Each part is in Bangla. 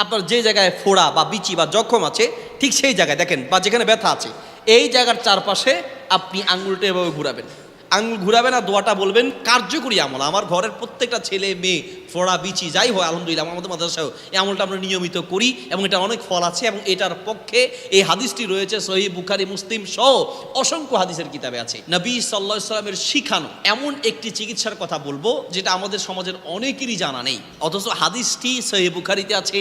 আপনার যে জায়গায় ফোড়া বা বিচি বা জখম আছে ঠিক সেই জায়গায় দেখেন, বা যেখানে ব্যথা আছে এই জায়গার চারপাশে আপনি আঙুলটা এভাবে ঘুরাবেন। আঙুল ঘুরাবেন আর দোয়াটা বলবেন। কার্যকরী আমল। আমার ঘরের প্রত্যেকটা ছেলে মেয়ে ফোড়া বিচি যাই হয় আলহামদুলিল্লাহ আমাদের মাদ্রাসায় এই আমলটা আমরা নিয়মিত করি এবং এটা অনেক ফল আছে। এবং এটার পক্ষে এই হাদিসটি রয়েছে সহিহ বুখারী মুসলিম সহ অসংখ্য হাদিসের কিতাবে আছে। নবী সাল্লাল্লাহু আলাইহি ওয়াসাল্লামের শিখানো এমন একটি চিকিৎসার কথা বলবো যেটা আমাদের সমাজের অনেকেরই জানা নেই, অথচ হাদিসটি সহিহ বুখারীতে আছে,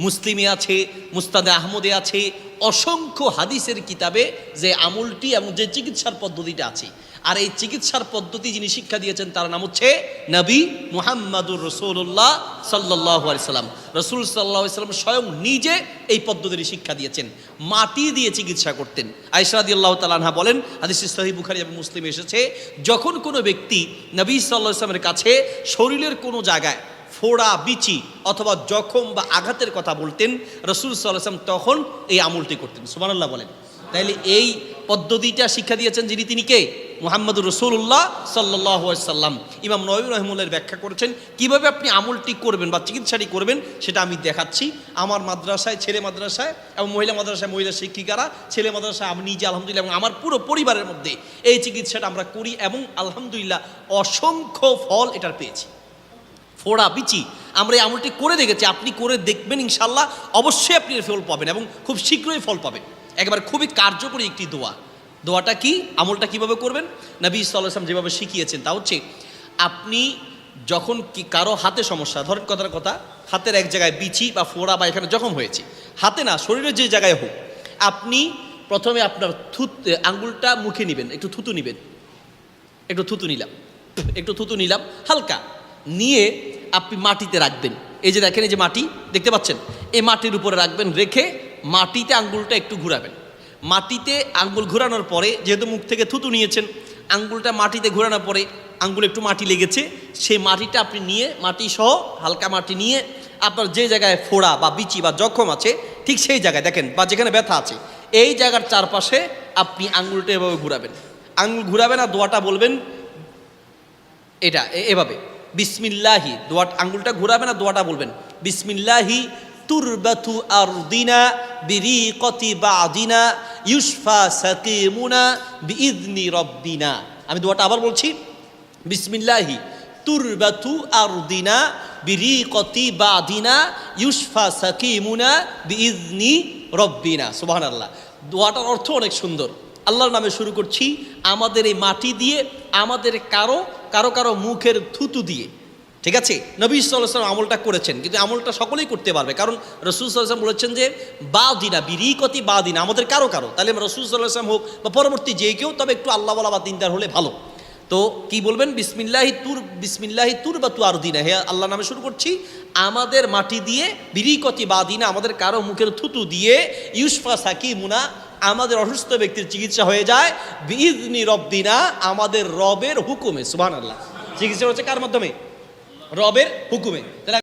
মুসলিমে আছে, মুসনাদে আহমদে আছে, অসংখ্য হাদিসের কিতাবে যে আমলটি এবং যে চিকিৎসার পদ্ধতিটা আছে। আর এই চিকিৎসার পদ্ধতি যিনি শিক্ষা দিয়েছেন তার নাম হচ্ছে নবী মুহাম্মদুর রাসূলুল্লাহ সাল্লাল্লাহু আলাইহি সাল্লাম। রাসূল সাল্লাল্লাহু আলাইহি সাল্লাম স্বয়ং নিজে এই পদ্ধতির শিক্ষা দিয়েছেন, মাটি দিয়ে চিকিৎসা করতেন। আয়েশা রাদিয়াল্লাহু তাআলা আনহা বলেন, হাদিসটি সহিহ বুখারী এবং মুসলিমে এসেছে, যখন কোনো ব্যক্তি নবী সাল্লাল্লাহু আলাইহি সাল্লামের কাছে শরীরের কোনো জায়গায় ফোড়া বিচি অথবা জখম বা আঘাতের কথা বলতেন, রাসূল সাল্লাল্লাহু আলাইহি ওয়াসাল্লাম তখন এই আমলটি করতেন। সুবহানাল্লাহ বলেন। তাইলে এই পদ্ধতিটা শিক্ষা দিয়েছেন যিনি, তিনি কে? মুহাম্মদুর রাসূলুল্লাহ সাল্লাল্লাহু আলাইহি সাল্লাম। ইমাম নববী রাহিমাহুল্লাহ ব্যাখ্যা করেছেন কিভাবে আপনি আমলটি করবেন বা চিকিৎসাটি করবেন সেটা আমি দেখাচ্ছি। আমার মাদ্রাসায়, ছেলে মাদ্রাসায় এবং মহিলা মাদ্রাসায় মহিলা শিক্ষিকারা, ছেলে মাদ্রাসায় আমি নিজে আলহামদুলিল্লাহ এবং আমার পুরো পরিবারের মধ্যে এই চিকিৎসাটা আমরা করি এবং আলহামদুলিল্লাহ অসংখ্য ফল এটার পেয়েছি। ফোড়া বিচি আমরা এই আমলটি করে দেখেছি, আপনি করে দেখবেন ইনশাআল্লাহ, অবশ্যই আপনি এর ফল পাবেন এবং খুব শীঘ্রই ফল পাবেন। একেবারে খুবই কার্যকরী একটি দোয়া। দোয়াটা কি, আমলটা কিভাবে করবেন? নবী সাল্লাল্লাহু আলাইহি ওয়াসাল্লাম যেভাবে শিখিয়েছেন তা হচ্ছে, আপনি যখন কি কারো হাতে সমস্যা, ধরেন কথার কথা হাতের এক জায়গায় বিচি বা ফোড়া বা এখানে জখম হয়েছে, হাতে না শরীরের যে জায়গায় হোক, আপনি প্রথমে আপনার আঙ্গুলটা মুখে নেবেন, একটু থুতু নেবেন, একটু থুতু নিলাম হালকা নিয়ে আপনি মাটিতে রাখবেন। এই যে দেখেন, এই যে মাটি দেখতে পাচ্ছেন, এই মাটির উপরে রাখবেন, রেখে মাটিতে আঙ্গুলটা একটু ঘুরাবেন। মাটিতে আঙ্গুল ঘোরানোর পরে, যেহেতু মুখ থেকে থুতু নিয়েছেন, আঙ্গুলটা মাটিতে ঘোরানোর পরে আঙ্গুল একটু মাটি লেগেছে, সেই মাটিটা আপনি নিয়ে, মাটি সহ হালকা মাটি নিয়ে আপনার যে জায়গায় ফোড়া বা বিচি বা জখম আছে ঠিক সেই জায়গায় দেখেন, বা যেখানে ব্যথা আছে এই জায়গার চারপাশে আপনি আঙ্গুলটা এভাবে ঘুরাবেন। আঙ্গুল ঘুরাবেন আর দোয়াটা বলবেন এটা এভাবে, বিসমিল্লাহি। দোয়াটা আঙ্গুলটা ঘুরাবেন আর দোয়াটা বলবেন, বিসমিল্লাহি তুরবাতু আরদিনা বিরিকতি বাদিনা ইউশফা সাকিমুনা বিইذনি রব্বিনা। আমি দোয়াটা আবার বলছি, বিসমিল্লাহি তুরবাতু আরদিনা বিরিকতি বাদিনা ইউশফা সাকিমুনা বিইذনি রব্বিনা। সুবহানাল্লাহ। দোয়াটার অর্থ অনেক সুন্দর। আল্লাহর নামে শুরু করছি, আমাদের এই মাটি দিয়ে, আমাদের কারো কারো কারো মুখের থুতু দিয়ে। ঠিক আছে, নবী সাল্লাল্লাহু আলাইহি ওয়াসাল্লাম আমলটা করেছেন, কিন্তু আমলটা সকলেই করতে পারবে, কারণ রাসূল সাল্লাল্লাহু আলাইহি ওয়াসাল্লাম বলেছেন যে বাদিনা বিরিকতি বাদিনা, আমাদের কারো কারো, তাহলে রাসূল সাল্লাল্লাহু আলাইহি ওয়াসাল্লাম হোক বা পরবর্তী যে কেউ, তবে একটু আল্লাহ ওয়ালা বা দিনদার হলে ভালো। তো কি বলবেন? বিসমিল্লাহি তুরবাতু আরদিনা, হে আল্লাহ নামে শুরু করছি, আমাদের মাটি দিয়ে, বিরিকতি বাদিনা, আমাদের কারো মুখের থুতু দিয়ে, ইউশফা সাকিমুনা, আমাদের অসুস্থ ব্যক্তির চিকিৎসা হয়ে যায়, বিইذনি রব্বিনা, আমাদের রবের হুকুমে। সুবহানাল্লাহ। চিকিৎসা হচ্ছে কার মাধ্যমে? রবের হুকুমে। তাহলে